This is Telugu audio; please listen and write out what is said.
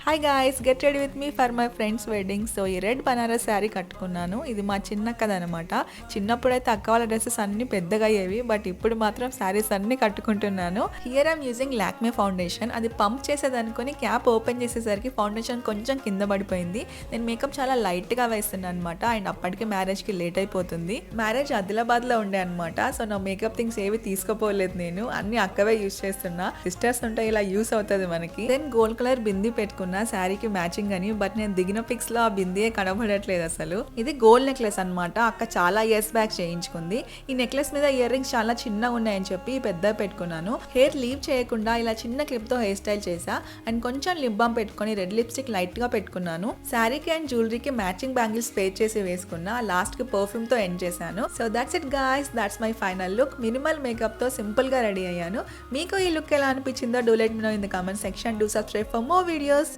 Hi guys, get ready with me for my friends wedding. So ఈ రెడ్ బనారస్ శారీ కట్టుకున్నాను. ఇది మా చిన్న కదనమాట. చిన్నప్పుడైతే అక్క వాళ్ళ డ్రెస్సెస్ అన్ని పెద్దగా అయ్యేవి, బట్ ఇప్పుడు మాత్రం శారీస్ అన్ని కట్టుకుంటున్నాను. Here I'm using Lakme foundation. అది పంప్ చేసేదనుకొని క్యాప్ ఓపెన్ చేసేసరికి ఫౌండేషన్ కొంచెం కింద పడిపోయింది. నేను మేకప్ చాలా లైట్గా వేస్తున్నాను అనమాట. అండ్ అప్పటికి మ్యారేజ్కి లేట్ అయిపోతుంది. మ్యారేజ్ ఆదిలాబాద్లో ఉండే అనమాట. సో నా మేకప్ థింగ్స్ ఏవి తీసుకోపోలేదు, నేను అన్ని అక్కవే యూజ్ చేస్తున్నా. సిస్టర్స్ ఉంటే ఇలా యూస్ అవుతుంది మనకి. దెన్ గోల్డ్ కలర్ బింది పెట్టుకున్నా శారీకి మ్యాచింగ్ అని, బట్ నేను దిగిన పిక్స్ లో ఆ బిందియే కనబడట్లేదు అసలు. ఇది గోల్డ్ నెక్లెస్ అనమాట. అక్క చాలా ఇయర్స్ బ్యాక్ చేయించుకుంది. ఈ నెక్లెస్ మీద ఇయర్ రింగ్స్ చాలా చిన్నగా ఉన్నాయని చెప్పి పెద్ద పెట్టుకున్నాను. హెయిర్ లీవ్ చేయకుండా ఇలా చిన్న క్లిప్ తో హెయిర్ స్టైల్ చేసా. అండ్ కొంచెం లిప్ బామ్ పెట్టుకొని రెడ్ లిప్స్టిక్ లైట్ గా పెట్టుకున్నాను. శారీకి అండ్ జ్యువెలరీకి మ్యాచింగ్ బ్యాంగిల్స్ పే చేసి వేసుకున్నా. లాస్ట్ కి పర్ఫ్యూమ్ తో ఎండ్ చేశాను. So that's it guys, that's my final look. Minimal makeup తో సింపుల్ గా రెడీ అయ్యాను. మీకు ఈ లుక్ ఎలా అనిపించిందో do let me know in the comment section. Do subscribe for more videos.